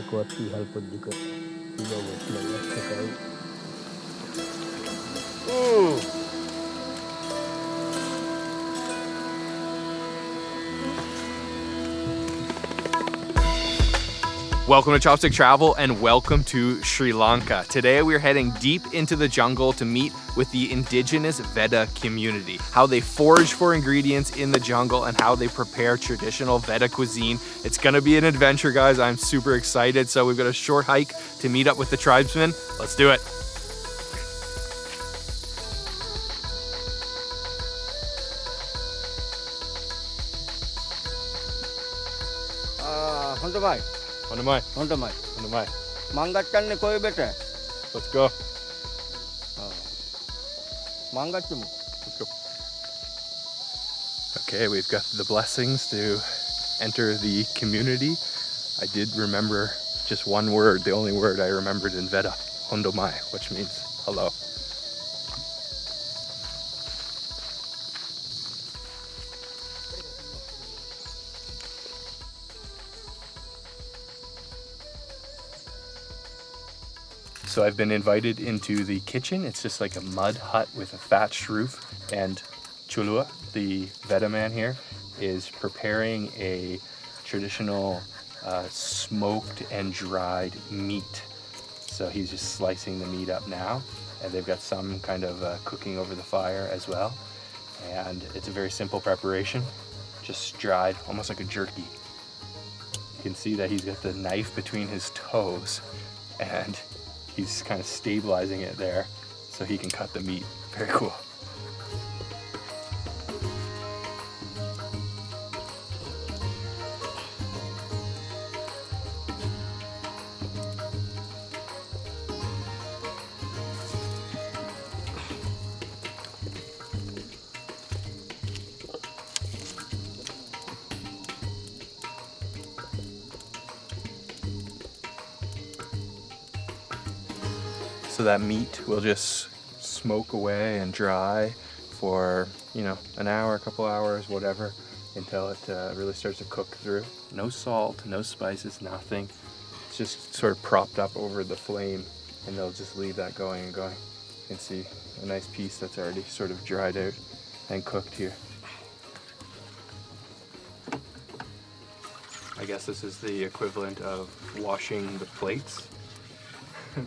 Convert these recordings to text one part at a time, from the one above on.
kuotti helpot juga juga buat banyak sekali. Welcome to Chopstick Travel and welcome to Sri Lanka. Today we're heading deep into the jungle to meet with the indigenous Vedda community, how they forage for ingredients in the jungle and how they prepare traditional Vedda cuisine. It's gonna be an adventure, guys. I'm super excited. So we've got a short hike to meet up with the tribesmen. Let's do it. Honda mai. Mangat kan ne koi beta. Let's go. Mangat tu. Let's go. Okay, we've got the blessings to enter the community. I did remember just one word, the only word I remembered in Vedda, Hondomai, which means hello. So I've been invited into the kitchen. It's just like a mud hut with a thatched roof, and Chulua, the Vedda man here, is preparing a traditional smoked and dried meat. So he's just slicing the meat up now, and they've got some kind of cooking over the fire as well. And it's a very simple preparation, just dried, almost like a jerky. You can see that he's got the knife between his toes, and he's kind of stabilizing it there so he can cut the meat. Very cool. So that meat will just smoke away and dry for, an hour, a couple hours, whatever, until it really starts to cook through. No salt, no spices, nothing. It's just sort of propped up over the flame, and they'll just leave that going and going. You can see a nice piece that's already sort of dried out and cooked here. I guess this is the equivalent of washing the plates,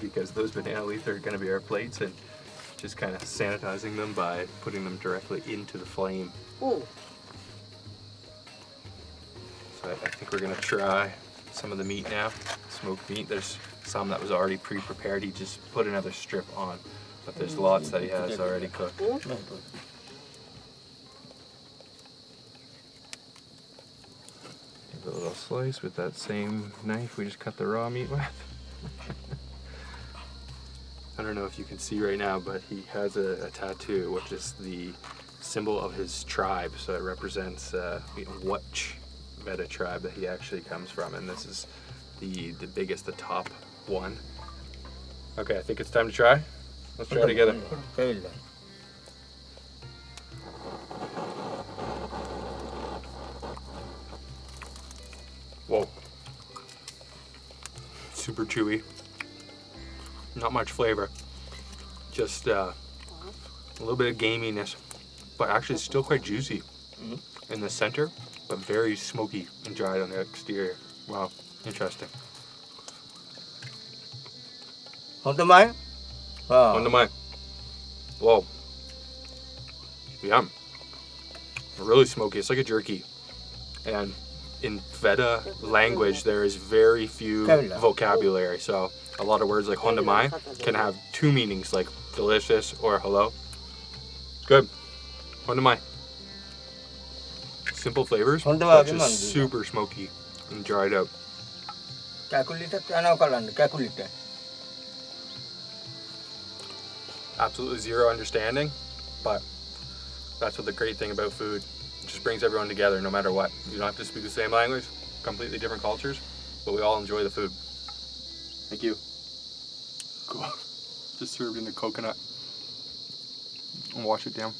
because those banana leaves are going to be our plates, and just kind of sanitizing them by putting them directly into the flame. Oh. So I think we're going to try some of the meat now, smoked meat. There's some that was already pre-prepared. He just put another strip on, but there's lots that he has already cooked. Give it a little slice with that same knife we just cut the raw meat with. I don't know if you can see right now, but he has a tattoo, which is the symbol of his tribe. So it represents which Vedda tribe that he actually comes from, and this is the biggest, the top one. Okay, I think it's time to try. Let's try together. Whoa. Super chewy. Not much flavor, just a little bit of gaminess, but actually it's still quite juicy in the center, but very smoky and dried on the exterior. Wow, interesting. Honda Hondomai. Whoa. Yum. Really smoky. It's like a jerky. And in Vedda language, there is very few vocabulary. So a lot of words like Hondomai can have two meanings, like delicious or hello. It's good. Hondomai. Simple flavors, but just super smoky and dried out. Absolutely zero understanding, but that's what the great thing about food. It just brings everyone together no matter what. You don't have to speak the same language, completely different cultures, but we all enjoy the food. Thank you. Cool. Just served in a coconut. And wash it down.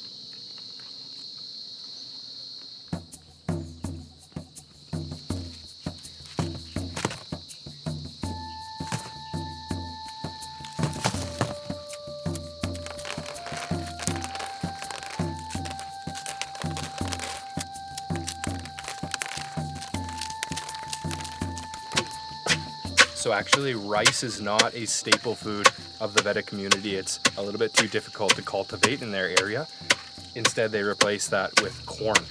So actually rice is not a staple food of the Vedda community. It's a little bit too difficult to cultivate in their area. Instead, they replace that with corn.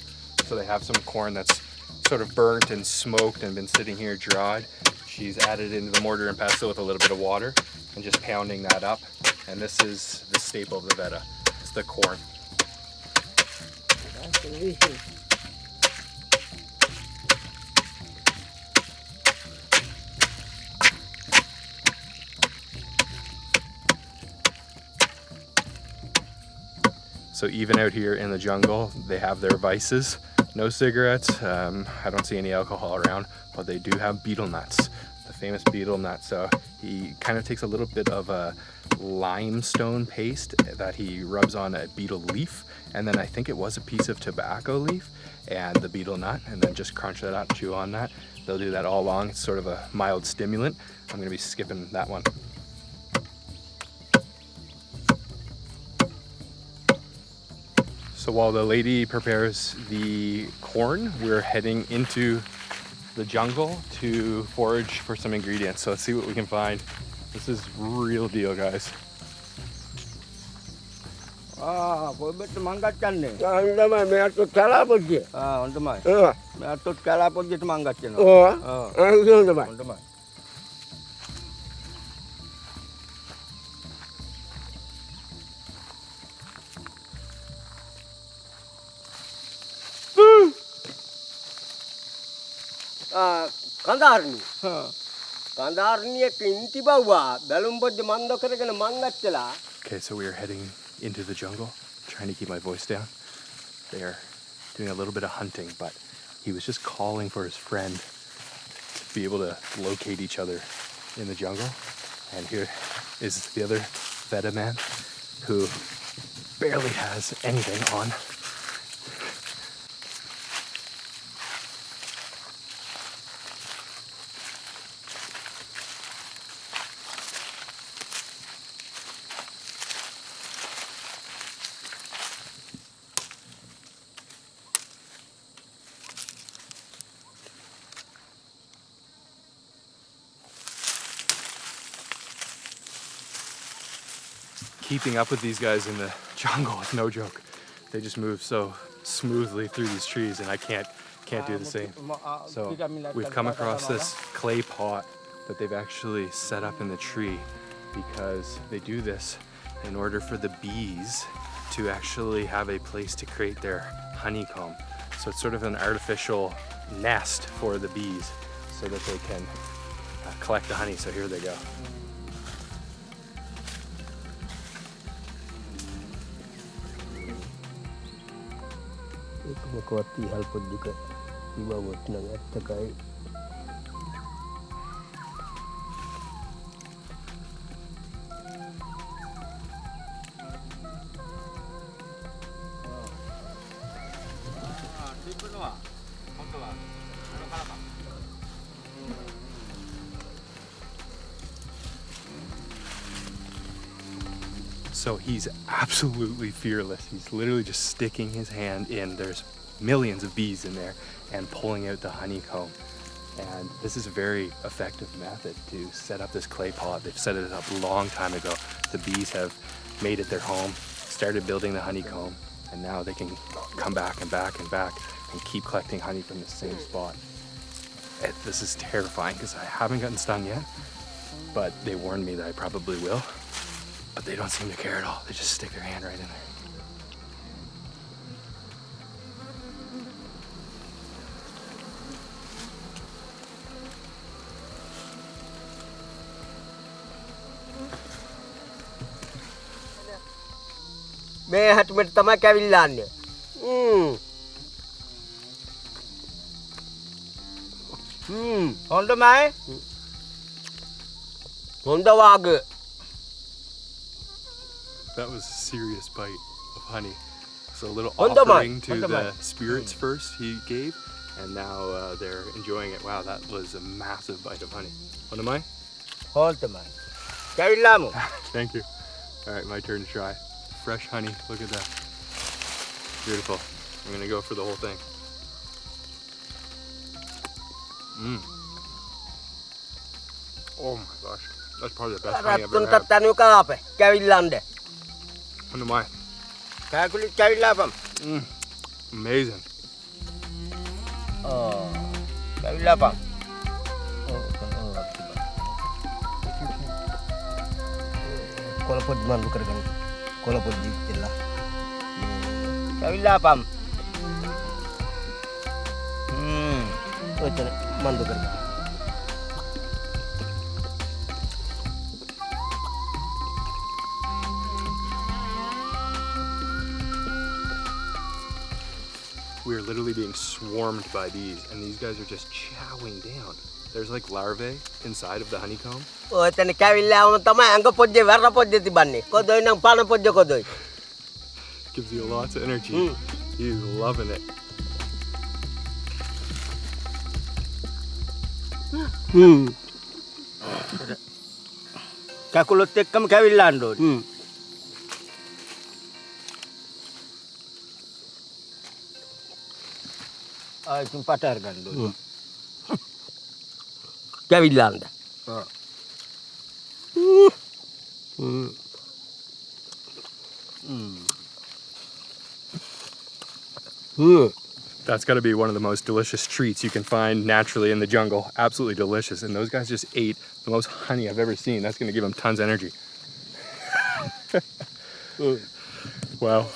So they have some corn that's sort of burnt and smoked and been sitting here dried. She's added into the mortar and pestle with a little bit of water and just pounding that up. And this is the staple of the Vedda. It's the corn. That's delicious. So even out here in the jungle, they have their vices. No cigarettes, I don't see any alcohol around, but they do have betel nuts, the famous betel nut. So he kind of takes a little bit of a limestone paste that he rubs on a betel leaf, and then I think it was a piece of tobacco leaf and the betel nut, and then just crunch that up, chew on that. They'll do that all along. It's sort of a mild stimulant. I'm gonna be skipping that one. So while the lady prepares the corn, we're heading into the jungle to forage for some ingredients. So let's see what we can find. This is real deal, guys. කොයිබෙට මං ගච්ඡන්නේ. හොඳමයි මෙයාට කලා පොඩ්ඩිය. හොඳමයි. මෙයාට කලා පොඩ්ඩියට මං ගච්ඡනවා. හොඳමයි. හොඳමයි. කඳාරණිය. කඳාරණියේ කින්ති බව්වා බැලුම් පොඩ්ඩ මන්ද කරගෙන මං ගත්තලා. Okay, so we are heading into the jungle, trying to keep my voice down. They are doing a little bit of hunting, but he was just calling for his friend to be able to locate each other in the jungle. And here is the other Vedda man who barely has anything on. Keeping up with these guys in the jungle is no joke. They just move so smoothly through these trees, and I can't do the same. So we've come across this clay pot that they've actually set up in the tree because they do this in order for the bees to actually have a place to create their honeycomb. So it's sort of an artificial nest for the bees so that they can collect the honey. So here they go. මොකවත් ඉහල් පොඩ්ඩික ඉවවොත් නම් ඇත්තකයි. So he's absolutely fearless. He's literally just sticking his hand in. There's millions of bees in there and pulling out the honeycomb. And this is a very effective method to set up this clay pot. They've set it up a long time ago. The bees have made it their home, started building the honeycomb, and now they can come back and back and back and keep collecting honey from the same spot. This is terrifying because I haven't gotten stung yet, but they warned me that I probably will. But they don't seem to care at all. They just stick their hand right in there. මේ හැටමට තමයි කැවිල්ලාන්නේ. හොඳමයි. හොඳ වාග. That was a serious bite of honey. So a little Hondamai, offering to hondamai. the spirits first he gave, and now they're enjoying it. Wow, that was a massive bite of honey. Hondamai? හොඳමයි. කැවිල්ලාමු. Thank you. All right, my turn to try. Fresh honey, look at that. Beautiful. I'm gonna go for the whole thing. Oh my gosh. That's probably the best honey I've ever රත්තුන්ටත් had. තනුව කාපේ කැවිල්ලන්ද Under my. කෑකුලිත් කැවිල්ලාපම් Amazing. කැවිල්ලාපම් කොළපොඩි මන්දු කරගන්න කොළපොඩි ඉතිලා කැවිල්ලාපම් ඔතන මන්දු කරගන්න We are literally being swarmed by bees, and these guys are just chowing down. There's like larvae inside of the honeycomb. ඔතන කැවිල්ලාම තමයි අඟ පොඩ්ඩේ වර්ණ පොඩ්ඩේ තිබන්නේ කොදොයි නම් පාන පොඩ්ඩේ කොදොයි Gives you lots of energy. He's loving it. කකුලොත් එක්කම කැවිල්ලාන්න ඕනේ ආයිතුම් පටාර ගන්න ඕනේ කැවිල්ලාන්න That's got to be one of the most delicious treats you can find naturally in the jungle. Absolutely delicious. And those guys just ate the most honey I've ever seen. That's going to give them tons of energy. Wow.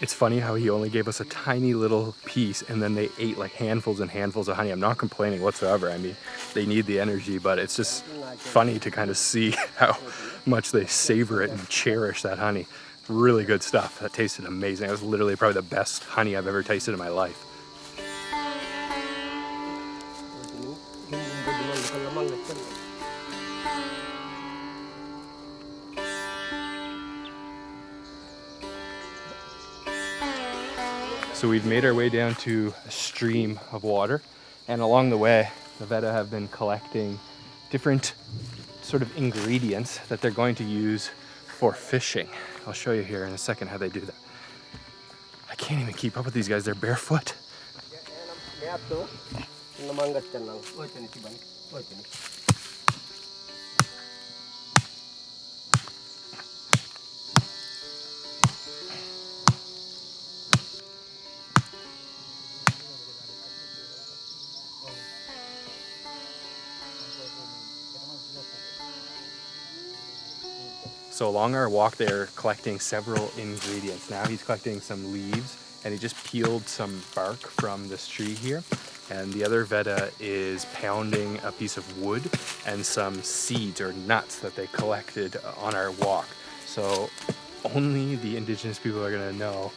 It's funny how he only gave us a tiny little piece and then they ate like handfuls and handfuls of honey. I'm not complaining whatsoever. I mean, they need the energy, but it's just funny to kind of see how much they savor it and cherish that honey. Really good stuff. That tasted amazing. That was literally probably the best honey I've ever tasted in my life. So we've made our way down to a stream of water, and along the way, the Vedda have been collecting different sort of ingredients that they're going to use for fishing. I'll show you here in a second how they do that. I can't even keep up with these guys, they're barefoot. So along our walk, they're collecting several ingredients. Now he's collecting some leaves, and he just peeled some bark from this tree here. And the other Vedda is pounding a piece of wood and some seeds or nuts that they collected on our walk. So only the indigenous people are gonna know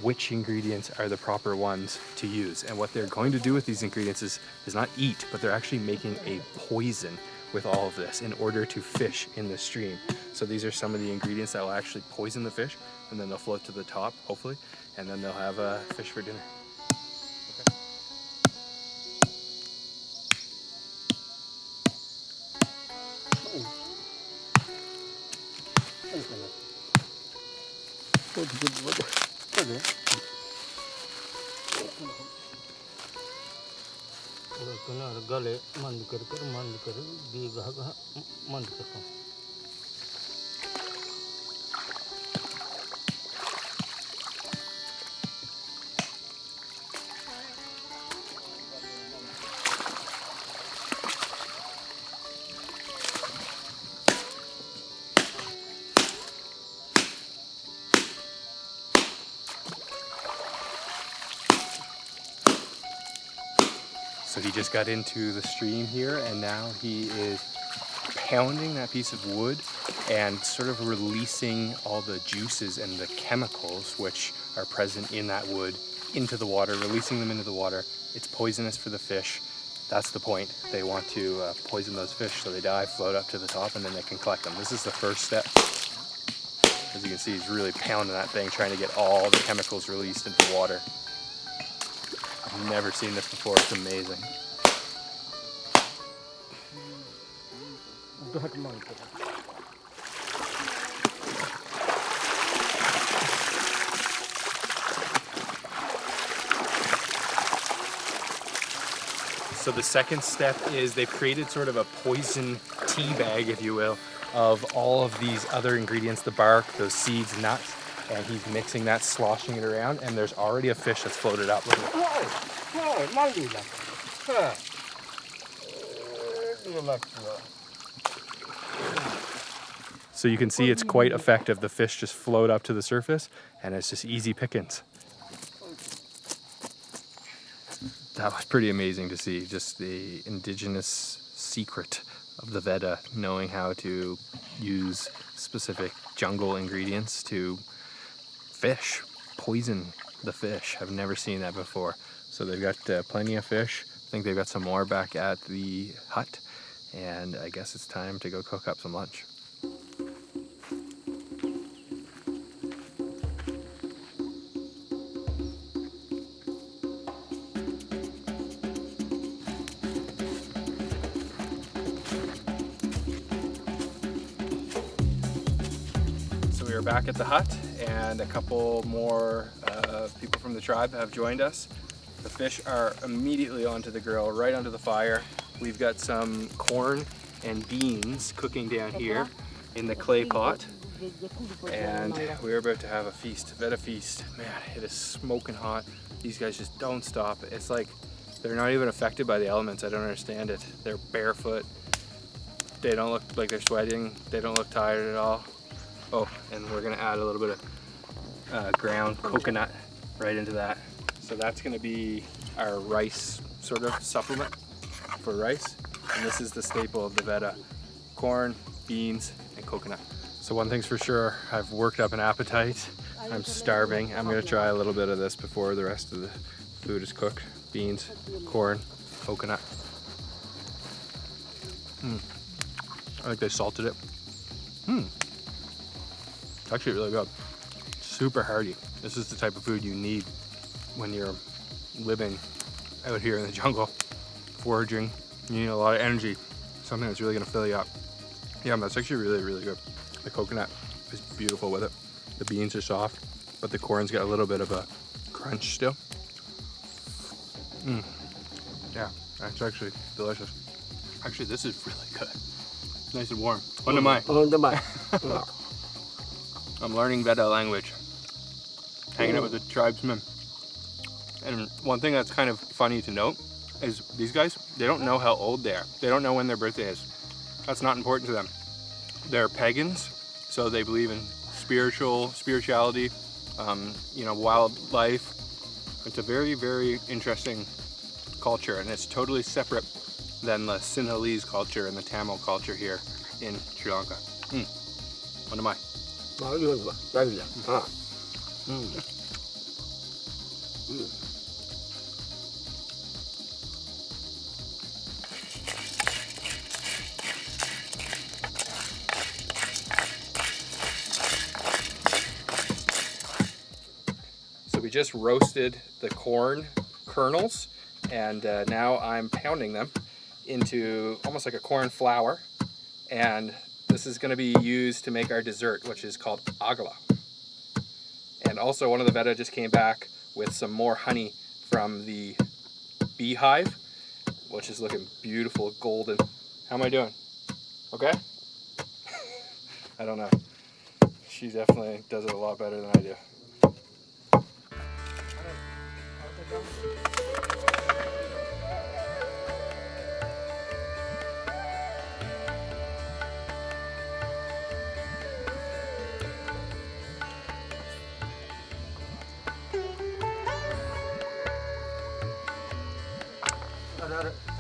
which ingredients are the proper ones to use. And what they're going to do with these ingredients is not eat, but they're actually making a poison with all of this in order to fish in the stream. So these are some of the ingredients that will actually poison the fish, and then they'll float to the top, hopefully, and then they'll have fish for dinner. गले मंद कर दी मंद करता हूँ So he just got into the stream here, and now he is pounding that piece of wood and sort of releasing all the juices and the chemicals which are present in that wood into the water, releasing them into the water. It's poisonous for the fish. That's the point. They want to poison those fish so they die, float up to the top, and then they can collect them. This is the first step. As you can see, he's really pounding that thing, trying to get all the chemicals released into the water. I've never seen this before. It's amazing. So the second step is they've created sort of a poison tea bag, if you will, of all of these other ingredients, the bark, those seeds, nuts, and he's mixing that, sloshing it around, and there's already a fish that's floated up. Look at it. So you can see it's quite effective. The fish just float up to the surface, and it's just easy pickings. That was pretty amazing to see, just the indigenous secret of the Vedda, knowing how to use specific jungle ingredients to fish, poison the fish. I've never seen that before. So they've got plenty of fish. I think they've got some more back at the hut, and I guess it's time to go cook up some lunch. We're back at the hut, and a couple more people from the tribe have joined us. The fish are immediately onto the grill, right onto the fire. We've got some corn and beans cooking down here in the clay pot, and we're about to have a feast, Vedda feast. Man, it is smoking hot. These guys just don't stop. It's like they're not even affected by the elements. I don't understand it. They're barefoot. They don't look like they're sweating. They don't look tired at all. Oh, and we're gonna add a little bit of ground coconut right into that. So that's gonna be our rice sort of supplement for rice. And this is the staple of the Vedda: corn, beans, and coconut. So one thing's for sure, I've worked up an appetite. I'm starving. I'm gonna try a little bit of this before the rest of the food is cooked. Beans, corn, coconut. I think they salted it. It's actually really good. Super hearty. This is the type of food you need when you're living out here in the jungle, foraging. You need a lot of energy, something that's really gonna fill you up. Yeah, that's actually really, really good. The coconut is beautiful with it. The beans are soft, but the corn's got a little bit of a crunch still. Yeah, that's actually delicious. Actually, this is really good. It's nice and warm. I'm learning Vedda language, hanging out with the tribesmen. And one thing that's kind of funny to note is these guys, they don't know how old they are. They don't know when their birthday is. That's not important to them. They're pagans, so they believe in spirituality, wildlife. It's a very, very interesting culture, and it's totally separate than the Sinhalese culture and the Tamil culture here in Sri Lanka. What am I? So we just roasted the corn kernels, and now I'm pounding them into almost like a corn flour, and this is going to be used to make our dessert, which is called agala. And also one of the Vedda just came back with some more honey from the beehive, which is looking beautiful, golden. How am I doing? Okay? I don't know. She definitely does it a lot better than I do.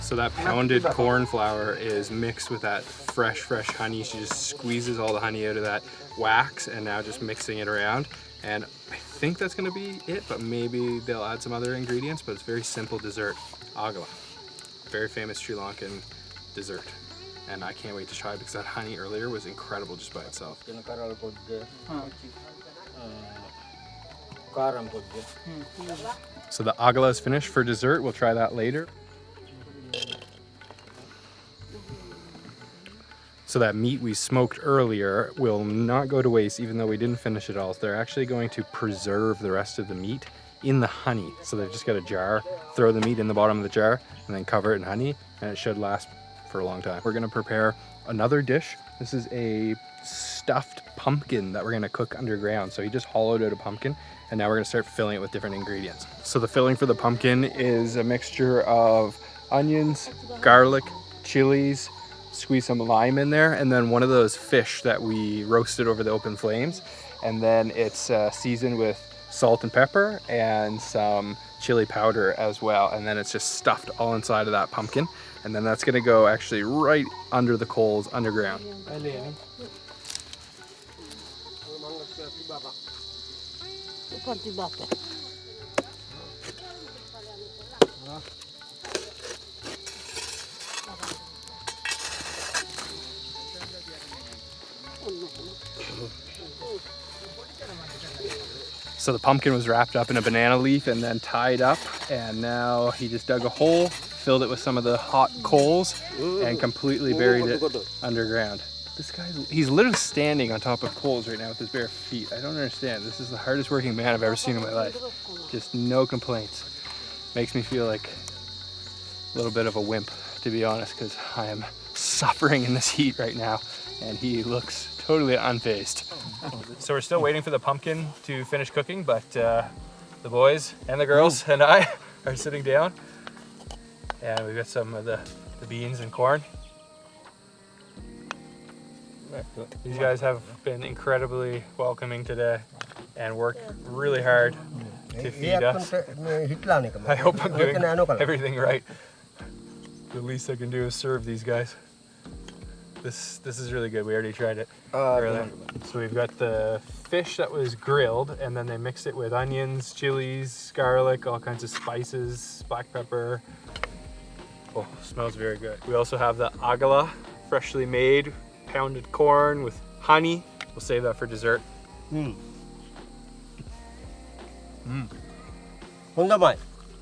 So that pounded corn flour is mixed with that fresh honey. She just squeezes all the honey out of that wax, and now just mixing it around. And I think that's gonna be it, but maybe they'll add some other ingredients, but it's very simple dessert. Agala, very famous Sri Lankan dessert. And I can't wait to try it because that honey earlier was incredible just by itself. So the agala is finished for dessert. We'll try that later. So that meat we smoked earlier will not go to waste, even though we didn't finish it all. So they're actually going to preserve the rest of the meat in the honey. So they've just got a jar, throw the meat in the bottom of the jar, and then cover it in honey, and it should last for a long time. We're gonna prepare another dish. This is a stuffed pumpkin that we're gonna cook underground. So he just hollowed out a pumpkin, and now we're gonna start filling it with different ingredients. So the filling for the pumpkin is a mixture of onions, garlic, chilies, squeeze some lime in there, and then one of those fish that we roasted over the open flames. And then it's seasoned with salt and pepper and some chili powder as well. And then it's just stuffed all inside of that pumpkin. And then that's gonna go actually right under the coals underground. So the pumpkin was wrapped up in a banana leaf and then tied up, and now he just dug a hole, filled it with some of the hot coals, and completely buried it underground. This guy, he's literally standing on top of coals right now with his bare feet. I don't understand. This is the hardest working man I've ever seen in my life. Just no complaints. Makes me feel like a little bit of a wimp, to be honest, because I am suffering in this heat right now, and he looks totally unfazed. So we're still waiting for the pumpkin to finish cooking, but the boys and the girls and I are sitting down, and we've got some of the beans and corn. These guys have been incredibly welcoming today and worked really hard to feed us. I hope I'm doing everything right. The least I can do is serve these guys. This is really good. We already tried it earlier. So we've got the fish that was grilled, and then they mixed it with onions, chilies, garlic, all kinds of spices, black pepper. Oh, smells very good. We also have the agala, freshly made, pounded corn with honey. We'll save that for dessert. Hondamai.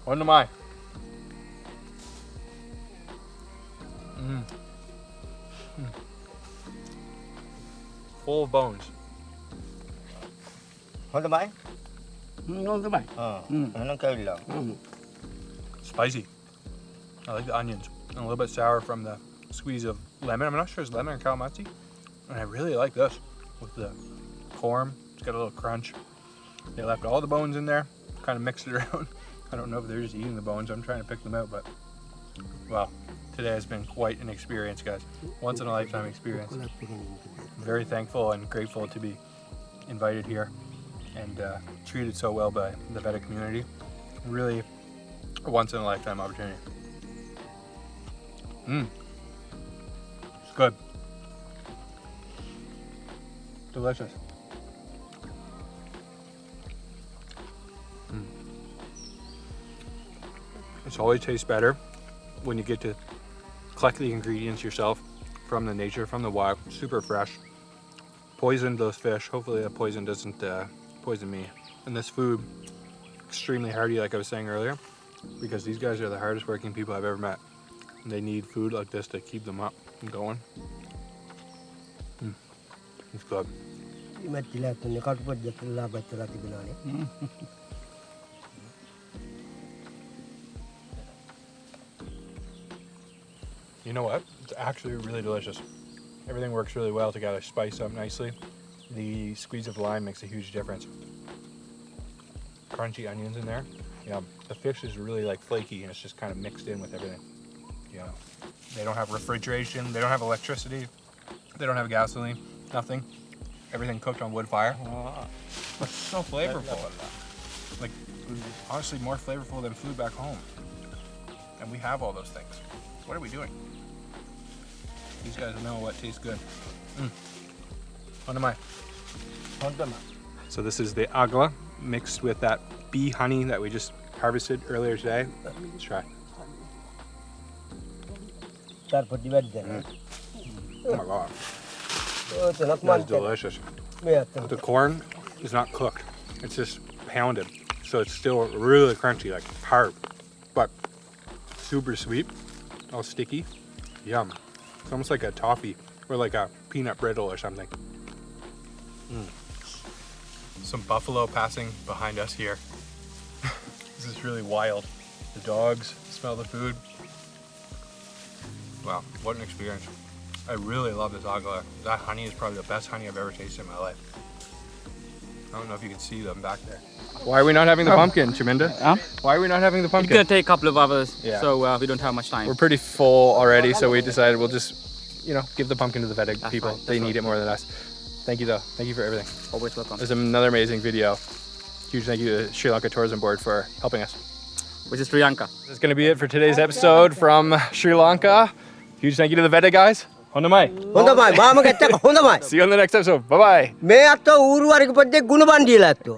Hondamai. Full of bones. Hondamai. Spicy. I like the onions. And a little bit sour from the squeeze of lemon. I'm not sure it's lemon or calamansi. And I really like this with the corn. It's got a little crunch. They left all the bones in there, kind of mixed it around. I don't know if they're just eating the bones. I'm trying to pick them out, but well, today has been quite an experience, guys. Once in a lifetime experience. Very thankful and grateful to be invited here and treated so well by the Vedda community. Really a once in a lifetime opportunity. It's good. Delicious. It always tastes better when you get to collect the ingredients yourself from the nature, from the wild, super fresh. Poisoned those fish. Hopefully the poison doesn't poison me. And this food, extremely hearty, like I was saying earlier, because these guys are the hardest working people I've ever met. And they need food like this to keep them up and going. It's good. You know what? It's actually really delicious. Everything works really well together, spiced up nicely. The squeeze of lime makes a huge difference. Crunchy onions in there. Yeah, the fish is really like flaky and it's just kind of mixed in with everything. Yeah, they don't have refrigeration, they don't have electricity, they don't have gasoline, nothing. Everything cooked on wood fire. But so flavorful. Like, honestly, more flavorful than food back home. And we have all those things. What are we doing? These guys know what tastes good. Hondamai. So this is the agla mixed with that bee honey that we just harvested earlier today. Let's try. Oh my god. That's delicious. The corn is not cooked. It's just pounded. So it's still really crunchy, like hard, but super sweet, all sticky. Yum. It's almost like a toffee or like a peanut brittle or something. Some buffalo passing behind us here. This is really wild. The dogs smell the food. Wow, what an experience. I really love this agla. That honey is probably the best honey I've ever tasted in my life. I don't know if you can see them back there. Why are we not having the pumpkin, Chaminda? Huh? Why are we not having the It's pumpkin? gonna take a couple of hours, Yeah. so we don't have much time. We're pretty full already, so we decided we'll just, give the pumpkin to the Vedda people. right, They that's need it more than us. Thank you though. Thank you for everything. Always welcome. This is another amazing video. Huge thank you to Sri Lanka Tourism Board for helping us. Which is Sri Lanka. This is going to be it for today's episode from Sri Lanka. Huge thank you to the Vedda guys. Hondamai. හොඳමයි මාම ගැත්තක හොඳමයි See you on the next episode. Bye bye. මේ අත්ව ඌරුවරික පොඩ්ඩේ ගුණ බණ්ඩියලා ඇත්තෝ